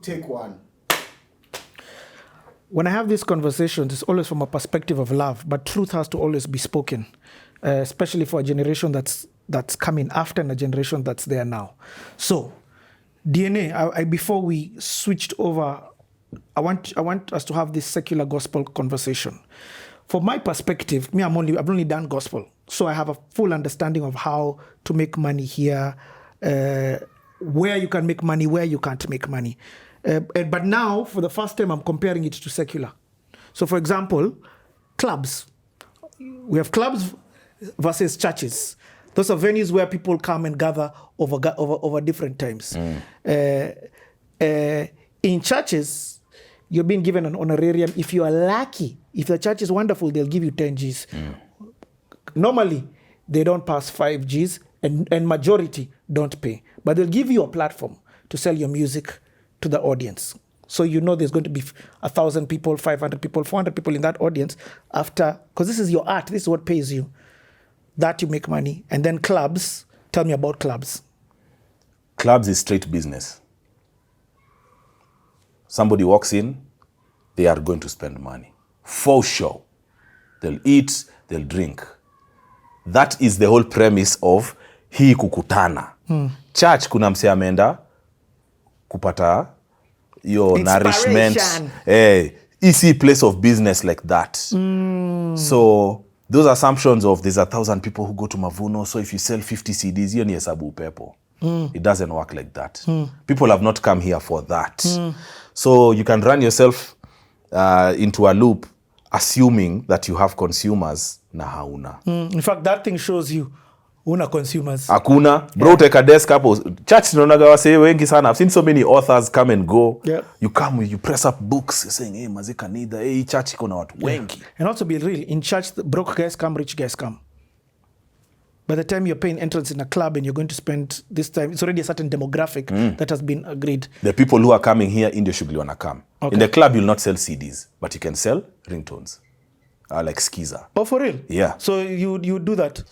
take one. When I have these conversations, it's always from a perspective of love, but truth has to always be spoken, especially for a generation that's coming after and a generation that's there now. So, DNA, before we switched over, I want us to have this secular gospel conversation. From my perspective, I've only done gospel, so I have a full understanding of how to make money here, where you can make money, where you can't make money. But now, for the first time, I'm comparing it to secular. So, for example, clubs. We have clubs versus churches. Those are venues where people come and gather over different times. In churches, you're being given an honorarium. If you are lucky, if the church is wonderful, they'll give you 10 Gs. Normally, they don't pass 5 Gs, and majority don't pay. But they'll give you a platform to sell your music to the audience. So you know there's going to be 1,000 people, 500 people, 400 people in that audience after, because this is your art, this is what pays you. That you make money. And then clubs, tell me about clubs. Clubs is straight business. Somebody walks in, they are going to spend money. For sure. They'll eat, they'll drink. That is the whole premise of hii kukutana. Church kuna mse ameenda kupata your nourishment. Easy place of business like that. So those assumptions of there's 1,000 people who go to Mavuno, so if you sell 50 CDs, hiyo ni hesabu upepo. It doesn't work like that. People have not come here for that. So you can run yourself into a loop assuming that you have consumers na hauna. In fact, that thing shows you una consumers. Hakuna. Bro, take a desk hapo. Church tunaonaga wasee wengi sana. I've seen so many authors come and go. Yeah. You come, you press up books, you're saying, hey, mazika nida, hey, church iko na watu wengi. And also be real, in church, the broke guys come, rich guys come. By the time you're paying entrance in a club and you're going to spend this time, it's already a certain demographic that has been agreed. The people who are coming here, in the shughuli wana come. Okay. In the club, you'll not sell CDs, but you can sell ringtones. Like Skiza. Oh, for real? Yeah. So you do that?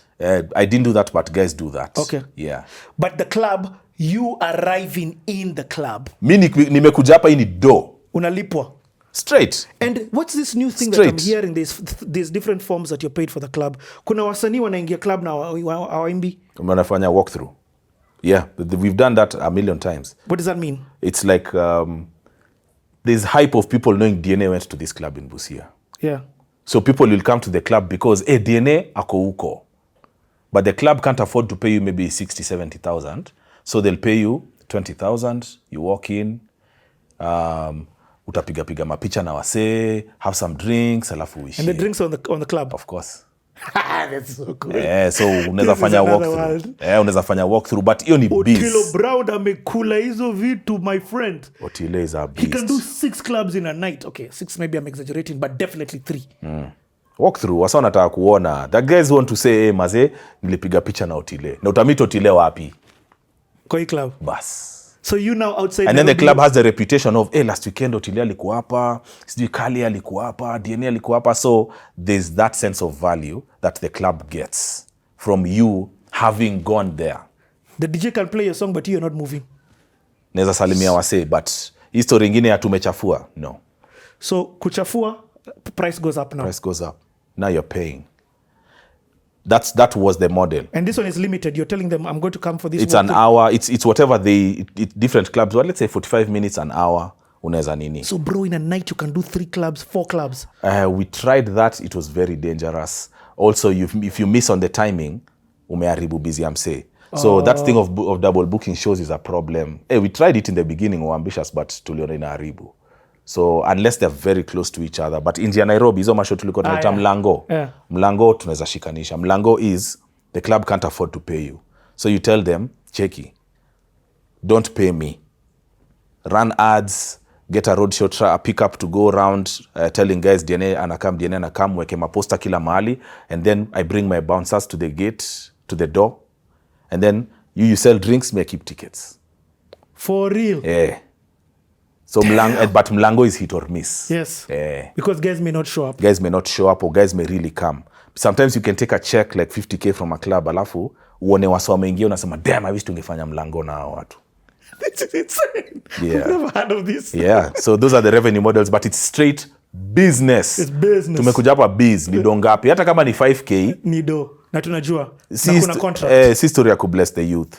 I didn't do that, but guys do that. Okay. Yeah. But the club, you arriving in the club. Mi nimekuja hapa ini do. Unalipwa. Straight. And what's this new thing Straight. that I'm hearing? There's different forms that you're paid for the club. Kuna wasanii wanaingia club na hawaimbi. Wanafanya walkthrough. Yeah, we've done that a million times. What does that mean? It's like there's hype of people knowing DNA went to this club in Busia. Yeah. So people will come to the club because, hey, DNA ako huko. But the club can't afford to pay you maybe 60, 70,000. So they'll pay you 20,000. You walk in, utapiga mapicha na wase, have some drinks, alafu uishi. And the drinks on the club? Of course. That's so cool. So unaweza fanya walkthrough. Unaweza fanya walkthrough, but hiyo ni biz. Otilo Brown amekula hizo vitu, my friend. Otilo is a beast. He can do 6 clubs in a night. Okay, 6 maybe I'm exaggerating, but definitely 3. Walkthrough, wasa wanataka kuona. The guys want to say, hey, maze, nilipiga picha na Otile. Na utamita Otile wapi? Kwa hii club? Bas. So you now outside. And then the club has the reputation of, hey, last weekend Otile alikuwa hapa, sijui Kali alikuwa hapa, DNA alikuwa hapa. So there's that sense of value that the club gets from you having gone there. The DJ can play your song, but you're not moving. Neza salimia wase, but history ingine ya tumechafua, no. So kuchafua, price goes up now. Price goes up. Now you're paying. That was the model. And this one is limited. You're telling them, I'm going to come for this. It's an hour. It's whatever different clubs. Well, let's say 45 minutes, an hour. Unaweza nini. So bro, in a night you can do 3 clubs, 4 clubs. We tried that. It was very dangerous. Also, if you miss on the timing, umeharibu busy amse. So that thing of double booking shows is a problem. Hey, we tried it in the beginning, we were ambitious, but tuliona inaharibu. So unless they're very close to each other. But India, Nairobi, hizo masho tulikuwa tunaita mlango. Mlango tunaweza shikanisha. Mlango is the club can't afford to pay you. So you tell them, cheki, don't pay me. Run ads, get a roadshow, a pickup to go around telling guys DNA anakam, weke maposta kila mahali. And then I bring my bouncers to the gate, to the door. And then you sell drinks, me I keep tickets. For real? Yeah. So but Mlango is hit or miss. Yes. Because guys may not show up. Guys may not show up or guys may really come. Sometimes you can take a check like 50K from a club, alafu uone wasa wameingia unasema, damn, I wish tungefanya Mlango na hao watu. This is insane. Yeah. I've never heard of this. Yeah, so those are the revenue models, but it's straight business. It's business. Tumekuja hapa biz ni dongapi, hata kama ni 5k Nido na tunajua na kuna contract. Si story ya kubless the youth.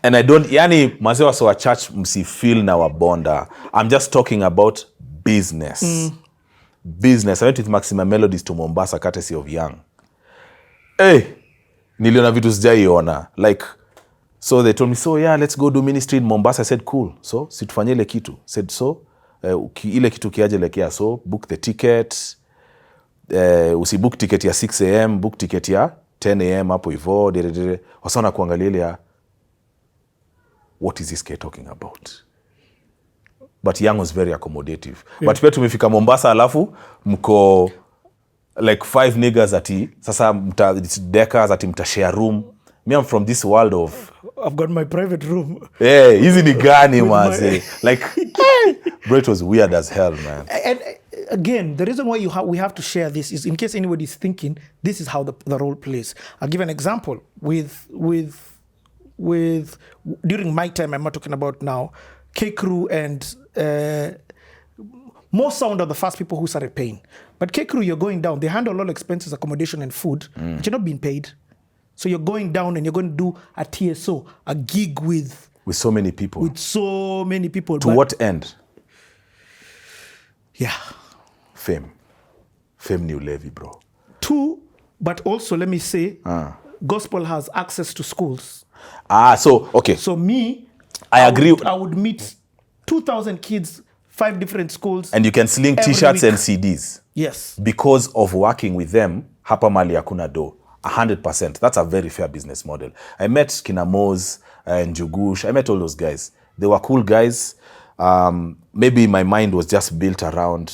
And I don't, yani mazewa so a church msifeel na wabonda. I'm just talking about business. Business. I went with Maxima Melodies to Mombasa courtesy of Young. Hey, niliona vitu sijaiona. Like, so they told me, so yeah, let's go do ministry in Mombasa. I said, cool. So, situfanye ile kitu. Said, so, ile kitu kiaje lekea. So, book the ticket. Usibook ticket ya 6 a.m. Book ticket ya 10 a.m. hapo hivo. Wasana kuangalia ile ya, what is this guy talking about? But Young was very accommodative. Yeah. But pia tumefika Mombasa alafu mko like 5 niggas ati sasa deckers ati mtashare room. Me, I'm from this world of I've got my private room. Yeah, hizi ni gani maze. Like bro, it was weird as hell, man. And again, the reason why we have to share this is in case anybody's thinking this is how the role plays. I'll give an example with during my time, I'm not talking about now, K-Crew and More Sound are the first people who started paying. But K-Crew, you're going down. They handle all expenses, accommodation and food, but you're not being paid. So you're going down and you're going to do a TSO, a gig with so many people. With so many people. To what end? Yeah. Fame. Fame new levy, bro. But also, let me say, gospel has access to schools. So, okay. So me, I agree. I would meet 2,000 kids, 5 different schools. And you can sling t-shirts and CDs. Yes. Because of working with them, hapa mali hakuna do. 100%. That's a very fair business model. I met Kinamos and Jugush. I met all those guys. They were cool guys. Maybe my mind was just built around...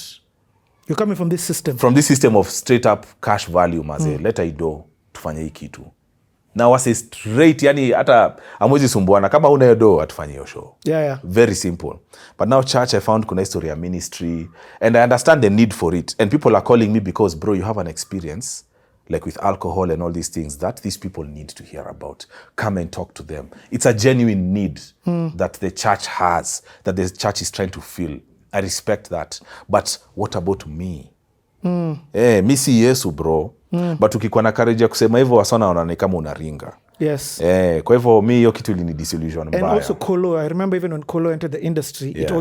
You're coming from this system. From this system of straight up cash value, maze. Leta ido, tufanye hii kitu. Now wase straight, yani hata amwezi sumbuana. Kama una yodo, atufanye hiyo show. Yeah. Very simple. But now church, I found kuna history ya ministry. And I understand the need for it. And people are calling me because, bro, you have an experience, like with alcohol and all these things, that these people need to hear about. Come and talk to them. It's a genuine need that the church has, that the church is trying to fill. I respect that. But what about me? Mi si Yesu, bro. But ukikuwa na courage ya kusema hivyo, wasona wanaona kama unaringa. Yes. Kwa hivyo mi hiyo kitu ilini disillusion mbaya. And also Kolo, I remember even when Kolo entered the industry, it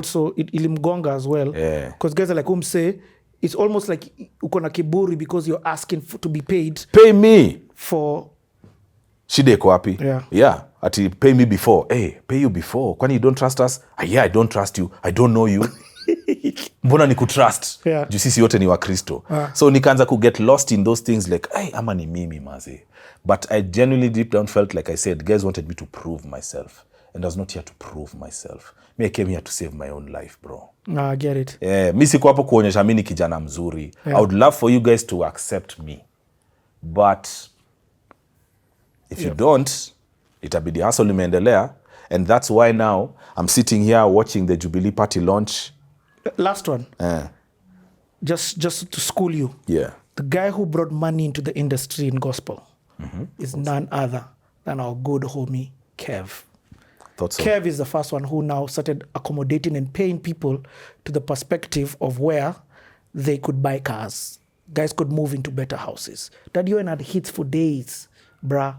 ilimgonga as well. Because guys are like, say, it's almost like uko na kiburi because you're asking to be paid. Pay me. For... Shida iko wapi? Yeah. Ati pay me before. Hey, pay you before. Kwani you don't trust us? Yeah, I don't trust you. I don't know you. Mbona ni kutrust? Yeah. Juu sisi yote ni wa Kristo. So nikaanza ku get lost in those things like, hey, ama ni mimi maze. But I genuinely deep down felt like I said, guys wanted me to prove myself. And I was not here to prove myself. Me, I came here to save my own life, bro. I get it. Mi siko hapo kuonyesha mimi ni kijana mzuri. I would love for you guys to accept me. But if you don't, itabidi hustle imeendelea. And that's why now I'm sitting here watching the Jubilee Party launch. Last one. Just to school you. Yeah. The guy who brought money into the industry in gospel is none other than our good homie, Kev. Thought so. Kev is the first one who now started accommodating and paying people to the perspective of where they could buy cars. Guys could move into better houses. That you had hits for days, bruh.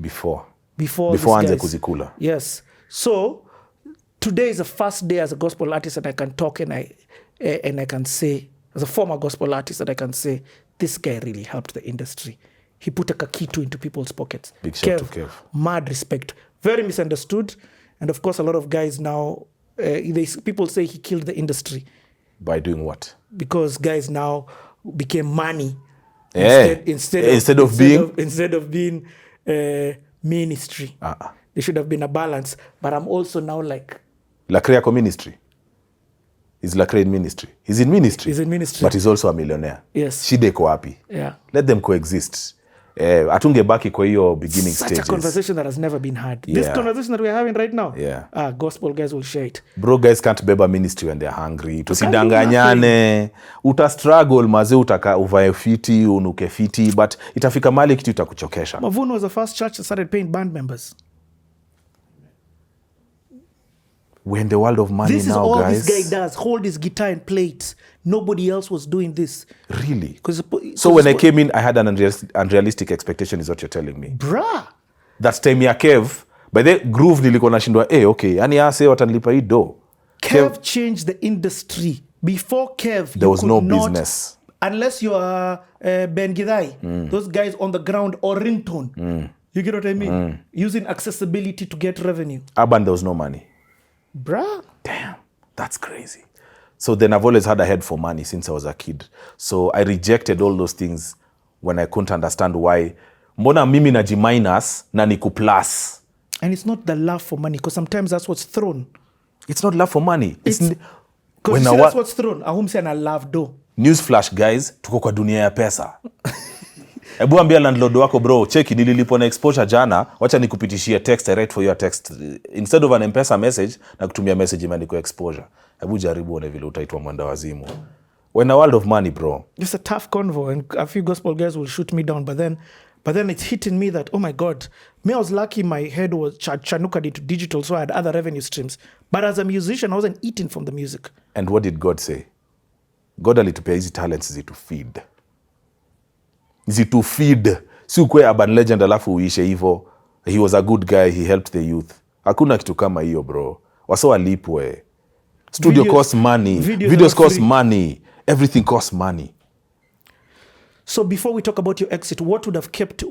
Before anze kuzikula. Yes. So today is the first day as a gospel artist that I can talk and I can say, as a former gospel artist, that I can say, this guy really helped the industry. He put a kakitu into people's pockets. Big shout to Kev. Mad respect. Very misunderstood. And of course, a lot of guys now, people say he killed the industry. By doing what? Because guys now became money. Instead of being ministry. There should have been a balance. But I'm also now like... Lacrea ko ministry? Is Lacrea in ministry? He's in ministry. He's in ministry. But he's also a millionaire. Yes. Shida iko wapi? Yeah. Let them coexist. Atungebaki kwa hiyo beginning stages. Such a conversation that has never been had. This conversation that we're having right now. Yeah. Gospel guys will share it. Bro, guys can't beba ministry when they're hungry. Tusidanganyane. Uta struggle maze, uvae fiti, unuke fiti, but itafika mali kitu itakuchokesha. Mavuno was the first church that started paying band members. We're in the world of money this now, is all guys. this guy does. Hold his guitar and play it. Nobody else was doing this. Really? So when I came in, I had an unrealistic expectation is what you're telling me. Bruh. That time ya Kev, by the groove nilikuwa nashindwa, okay, yani ase watanilipa hii do. Kev changed the industry. Before Kev, there was no business. Unless you are Ben Gidai, those guys on the ground or ringtone. You get what I mean? Using accessibility to get revenue. Urban, there was no money. Bruh. Damn, that's crazy. So then I've always had a head for money since I was a kid. So I rejected all those things when I couldn't understand why. Mbona mimi na G minus na niku plus. And it's not the love for money, because sometimes that's what's thrown. It's not love for money. Because that's what's thrown. Ahum say na love do. Newsflash guys, tuko kwa dunia ya pesa. Ebu ambia landlord wako bro, cheki nililipo na exposure jana, wacha nikupitishie text, I write for your text. Instead of an MPESA message, na kutumia message imeandikwa exposure. Ebu jaribu one vile utaitwa mwenda wazimu. We're in a world of money, bro. It's a tough convo, and a few gospel guys will shoot me down, but then it's hitting me that, oh my God, me, I was lucky my head was chanukad into digital, so I had other revenue streams. But as a musician, I wasn't eating from the music. And what did God say? God alitupea hizi talents zitu feed. Zitu feed. Si ukwe urban legend alafu uishe hivo. He was a good guy, he helped the youth. Hakuna kitu kama hiyo, bro. Waso walipwe. Studio costs money. Videos cost money. Everything costs money. So before we talk about your exit, what would have kept...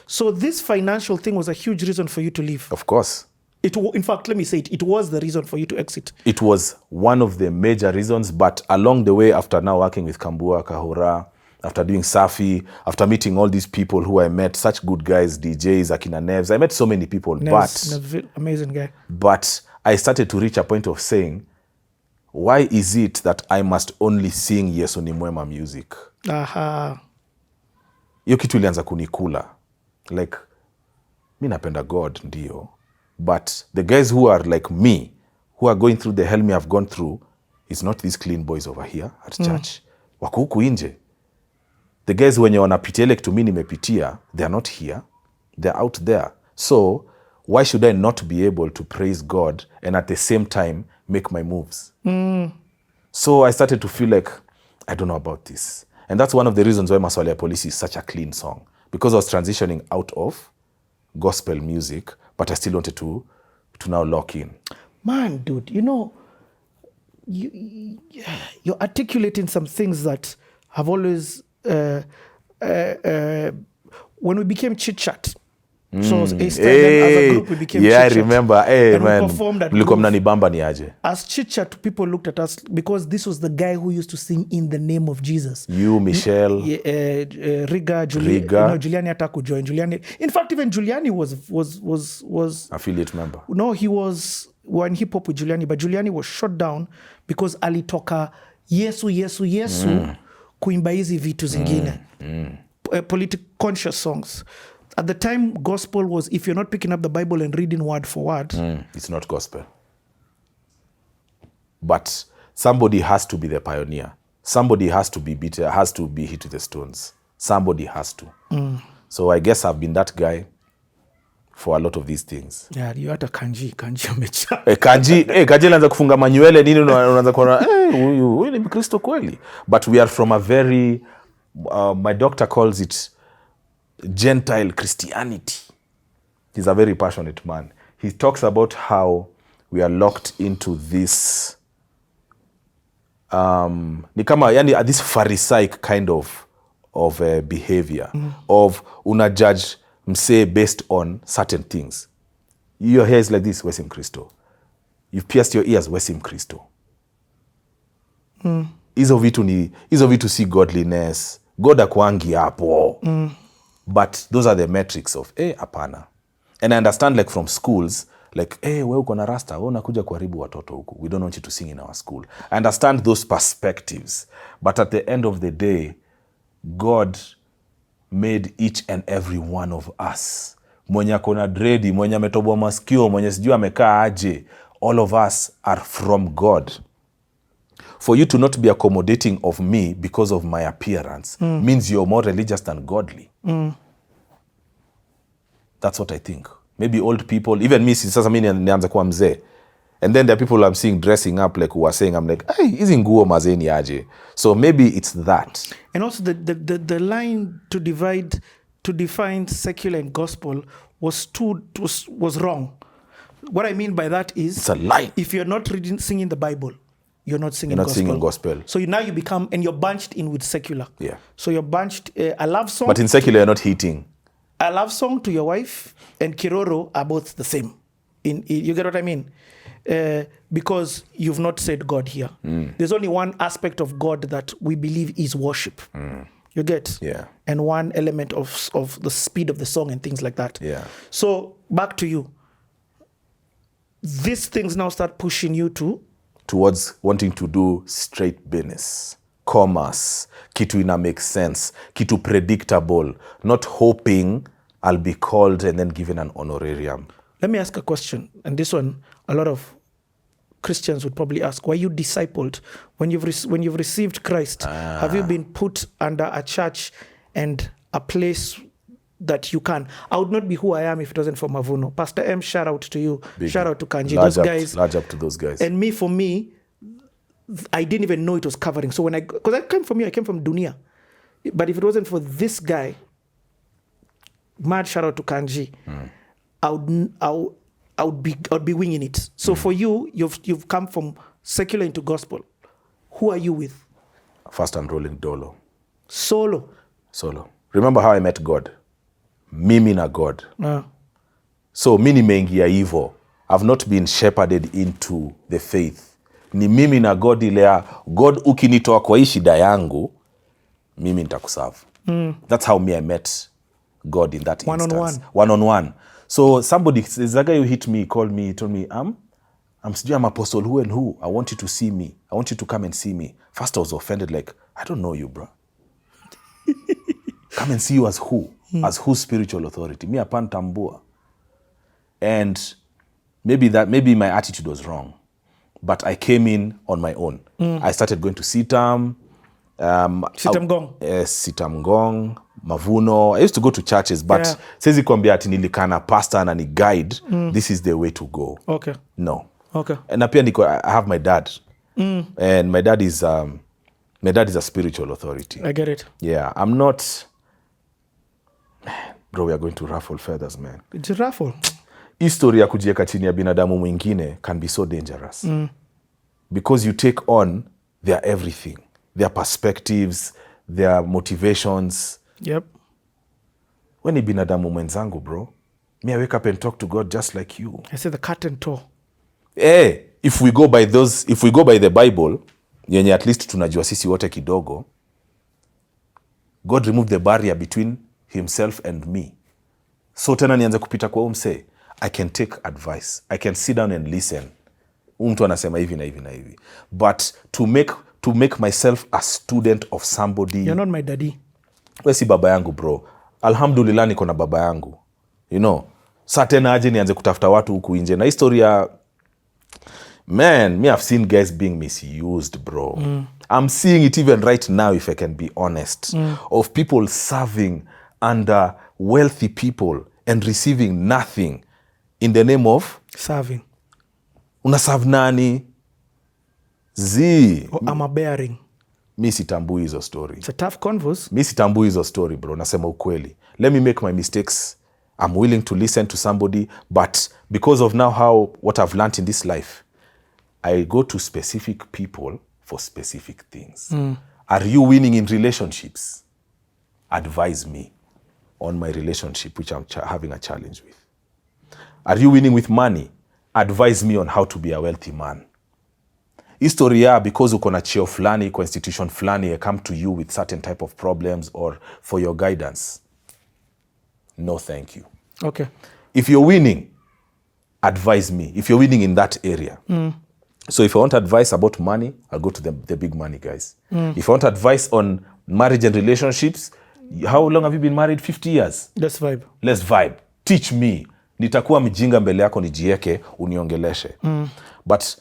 So this financial thing was a huge reason for you to leave. Of course. In fact, let me say it was the reason for you to exit. It was one of the major reasons, but along the way, after now working with Kambua, Kahura, after doing Safi, after meeting all these people who I met, such good guys, DJs, Akina Nevs, I met so many people, Nevs, amazing guy. But I started to reach a point of saying, why is it that I must only sing Yesu ni Mwema music? Aha. Hiyo kitu ilianza kunikula. Like, mi napenda God, ndio. But the guys who are like me, who are going through the hell me I've gone through, it's not these clean boys over here at church. Wako huku inje. The guys wenye wanapitia ile kitu mi nimepitia, they are not here. They're out there. So, why should I not be able to praise God and at the same time make my moves? So I started to feel like, I don't know about this. And that's one of the reasons why Maswali ya Polisi is such a clean song. Because I was transitioning out of gospel music, but I still wanted to now lock in. Man, dude, you know, you're articulating some things that have always... when we became Chit Chat, so as a group we became Chit Chat. I remember. Hey, and man. We performed at Mnanibamba ni aje. As Chit Chat, people looked at us because this was the guy who used to sing in the name of Jesus. You, Michelle, Riga, Giuliani had to join. Giuliani, in fact, even Giuliani was affiliate member. No, he was in hip hop with Giuliani, but Giuliani was shut down because alitoka Yesu kuimba hizi vitu zingine. Political conscious songs. At the time, gospel was, if you're not picking up the Bible and reading word for word, it's not gospel. But somebody has to be the pioneer. Somebody has to be hit with the stones. Somebody has to. So I guess I've been that guy for a lot of these things. Yeah, you had a kanji umecha. Kanji anaanza kufunga manyuele nini unaanza kuona huyu ni Mkristo kweli. But we are from a very my doctor calls it Gentile Christianity. He's a very passionate man. He talks about how we are locked into this ni kama yani this Pharisaic kind of behavior of una judge msee based on certain things. Your hair is like this, wewe si Mkristo. You've pierced your ears, wewe si Mkristo. Hizo vitu si godliness. God akwangi hapo. But those are the metrics of hapana. And I understand like from schools like wewe uko na rasta, wewe unakuja kuharibu watoto huku. We don't want you to sing in our school. I understand those perspectives. But at the end of the day, God made each and every one of us. Mwenye akona dredi, mwenye ametobwa masikio, mwenye sijui amekaa aje. All of us are from God. For you to not be accommodating of me because of my appearance means you're more religious than godly. That's what I think. Maybe old people, even me, sasa mimi nianza kuwa mzee. And then there are people I'm seeing dressing up like who are saying, I'm like, hey, hizi nguo mazeni aje. So maybe it's that. And also the line to define secular and gospel was wrong. What I mean by that is, It's a lie. if you're not singing the Bible, you're not singing gospel. Singing gospel. So now you become, and you're bunched in with secular. Yeah. So you're bunched, a love song. But in secular, you're not hitting. A love song to your wife and Kiroro are both the same. You get what I mean? Because you've not said God here. There's only one aspect of God that we believe is worship. You get? Yeah. And one element of the speed of the song and things like that. Yeah. So back to you. These things now start pushing you towards wanting to do straight business, commerce, kitu ina make sense, kitu predictable, not hoping I'll be called and then given an honorarium. Let me ask a question, and this one a lot of Christians would probably ask: were you discipled when you've received Christ? Have you been put under a church and a place that you can? I would not be who I am if it wasn't for Mavuno. Pastor M, shout out to you. Big. Shout out to Kanji. Those guys. Large up to those guys. And for me, I didn't even know it was covering. So because I came from Dunia. But if it wasn't for this guy, mad shout out to Kanji, I would be winging it. So for you, you've come from secular into gospel. Who are you with? Fast and rolling Dolo. Solo. Remember how I met God? Mimi na God. So mi nimeingia hivyo. I've not been shepherded into the faith. Ni mimi na God ilea, God ukinitoa kwa hii shida yangu, mimi nitakuserve. That's how I met God in that instance. One-on-one. So somebody, there's a guy who hit me, called me, told me, I'm apostle who and who. I want you to see me. I want you to come and see me. First I was offended, like, I don't know you, bro. Come and see you as who? As whose spiritual authority? Me apan tambua. And maybe my attitude was wrong. But I came in on my own. I started going to Sitam. Sitam Gong, Mavuno. I used to go to churches, but siwezi kuambia ati nilikana pastor na ni guide. This is the way to go. Okay. No. Okay. And apia I have my dad. And my dad is a spiritual authority. I get it. Yeah, I'm not. Bro, we are going to ruffle feathers, man. It's a ruffle. History ya kujieka chini ya binadamu mwingine can be so dangerous. Because you take on their everything, their perspectives, their motivations. Yep. When ni binadamu mwenzangu, bro, me I wake up and talk to God just like you. I say the cut and toe. If we go by the Bible, yenye at least tunajua sisi wote kidogo, God removed the barrier between himself and me. So tena nianze kupita kwa umse, I can take advice. I can sit down and listen. Mtu anasema hivi na hivi na hivi. But to make myself a student of somebody. You're not my daddy. We si baba yangu, bro. Alhamdulillah niko na baba yangu. You know. Sa tena aje nianze kutafuta watu huku nje. Na historia, man, me I've seen guys being misused, bro. I'm seeing it even right now, if I can be honest, of people serving under wealthy people and receiving nothing in the name of serving. Unaserve nani? I'm bearing. Mi sitambui hizo story. It's a tough converse. Mi sitambui hizo story, bro. Nasema ukweli. Let me make my mistakes. I'm willing to listen to somebody, but because of now what I've learned in this life, I go to specific people for specific things. Are you winning in relationships? Advise me on my relationship, which I'm having a challenge with. Are you winning with money? Advise me on how to be a wealthy man. Historia, because uko na cheo fulani, kwa institution fulani, I come to you with certain type of problems or for your guidance. No, thank you. Okay. If you're winning, advise me. If you're winning in that area. So if I want advice about money, I'll go to the big money guys. If I want advice on marriage and relationships, how long have you been married? 50 years. Let's vibe. Let's vibe. Teach me. Nitakuwa mjinga mbele yako nijieke, uniongeleshe. But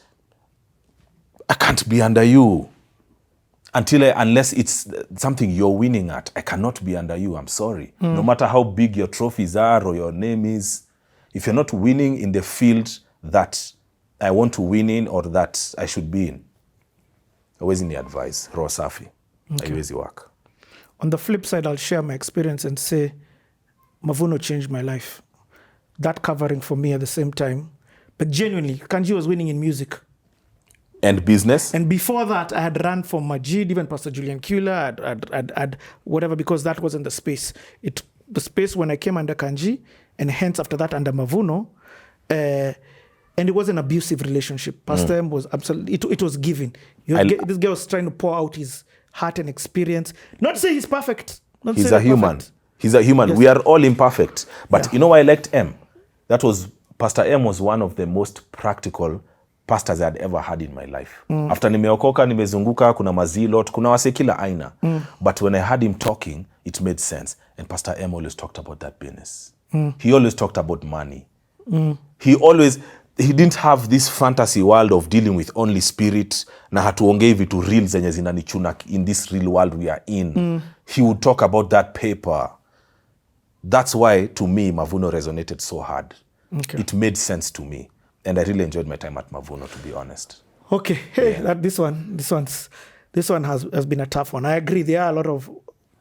I can't be under you unless it's something you're winning at. I cannot be under you. I'm sorry. No matter how big your trophies are or your name is, if you're not winning in the field that I want to win in or that I should be in. Always in the advice, raw safi. Haiwezi work. On the flip side, I'll share my experience and say, Mavuno changed my life. That covering for me at the same time. But genuinely, Kanji was winning in music. And business? And before that, I had run for Majid, even Pastor Julian Kula, I'd whatever, because that wasn't the space. The space when I came under Kanji, and hence after that under Mavuno, and it was an abusive relationship. Pastor M was absolutely, it was giving. This guy was trying to pour out his heart and experience. Not to say he's perfect. He's a human. He's a human. Yes. We are all imperfect. But you know why I liked M? Pastor M was one of the most practical pastors I had ever had in my life. After nimeokoka, nimezunguka, kuna mazilot, kuna wase kila aina. But when I heard him talking, it made sense. And Pastor M always talked about that business. He always talked about money. He didn't have this fantasy world of dealing with only spirit na hatuongei vitu real zenye zinanichuna in this real world we are in. He would talk about that paper. That's why, to me, Mavuno resonated so hard. Okay. It made sense to me. And I really enjoyed my time at Mavuno, to be honest. Okay. Hey, this one has been a tough one. I agree. There are a lot of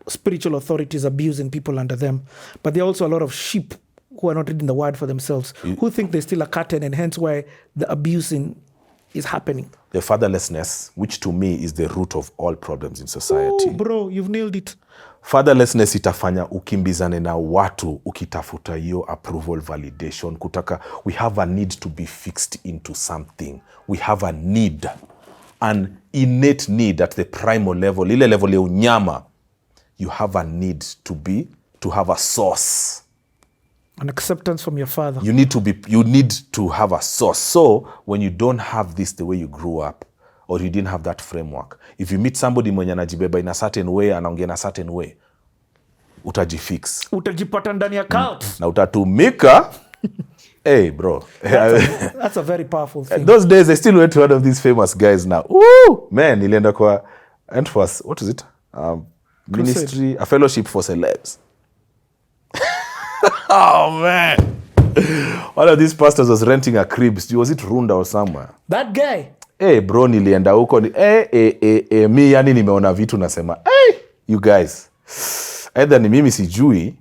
spiritual authorities abusing people under them. But there are also a lot of sheep who are not reading the word for themselves, who think they're still a curtain, and hence why the abusing is happening. The fatherlessness, which to me is the root of all problems in society. Oh, bro, you've nailed it. Fatherlessness itafanya ukimbizane na watu ukitafuta hiyo approval, validation, kutaka. We have a need to be fixed into something. We have a need, an innate need at the primal level, ile level ya unyama. You have a need to have a source. An acceptance from your father. You need to have a source. So when you don't have this the way you grew up, or you didn't have that framework, if you meet somebody mwenye anajibeba in a certain way, anaongea in a certain way, utajifix. Utajipata ndani ya cult. Na utatumika. Hey, bro. That's a very powerful thing. Those days, I still went to one of these famous guys now. Woo! Man, nilienda kwa what is it? Ministry, a fellowship for celebs. Oh, man. One of these pastors was renting a crib. Was it Runda or somewhere? That guy. Hey, bro, nilienda huko. Mi yani nimeona vitu nasema, hey, you guys. Either ni mimi sijui,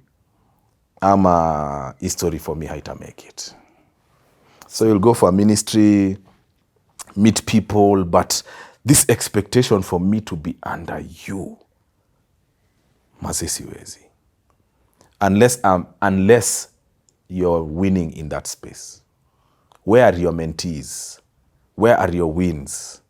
ama history for me haita make it. So you'll go for a ministry, meet people, but this expectation for me to be under you, maze siwezi. Unless you're winning in that space. Where are your mentees? Where are your wins?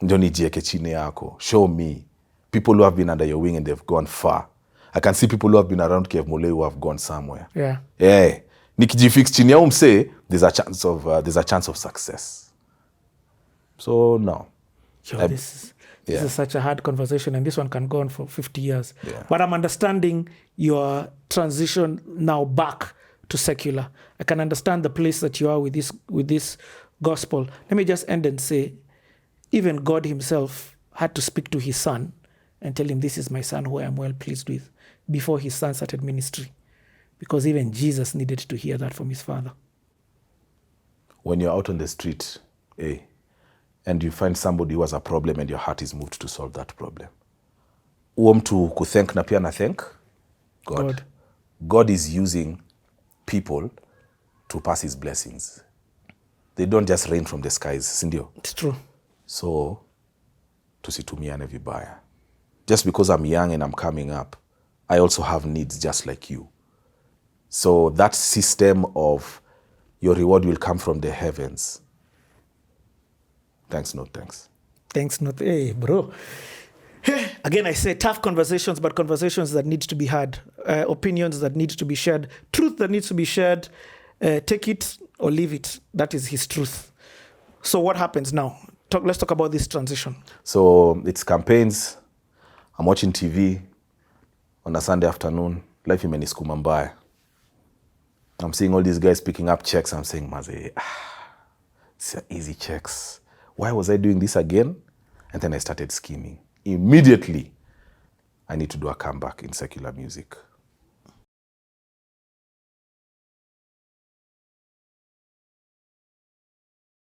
Ndio nijieke chini yako. Show me people who have been under your wing and they've gone far. I can see people who have been around Kev Mole who have gone somewhere. Yeah. Nikijifix chini ya umse, there's a chance of success. So no. This is such a hard conversation, and this one can go on for 50 years. Yeah. But I'm understanding your transition now back to secular. I can understand the place that you are with this gospel. Let me just end and say, even God himself had to speak to his son and tell him, this is my son who I am well pleased with, before his son started ministry. Because even Jesus needed to hear that from his father. When you're out on the street, and you find somebody who has a problem and your heart is moved to solve that problem, to kuthank na pia na thank God. God is using people to pass his blessings. They don't just rain from the skies, sindio? It's true. So, tusitumiane vibaya. Just because I'm young and I'm coming up, I also have needs just like you. So that system of your reward will come from the heavens. Thanks, no thanks. Thanks, not. Hey, bro. Again, I say tough conversations, but conversations that need to be had. Opinions that need to be shared. Truth that needs to be shared. Take it or leave it. That is his truth. So what happens now? Let's talk about this transition. So it's campaigns. I'm watching TV on a Sunday afternoon. Life imeniskuma mbaya. I'm seeing all these guys picking up checks. I'm saying, Maze, it's easy checks. Why was I doing this again? And then I started scheming. Immediately, I need to do a comeback in secular music.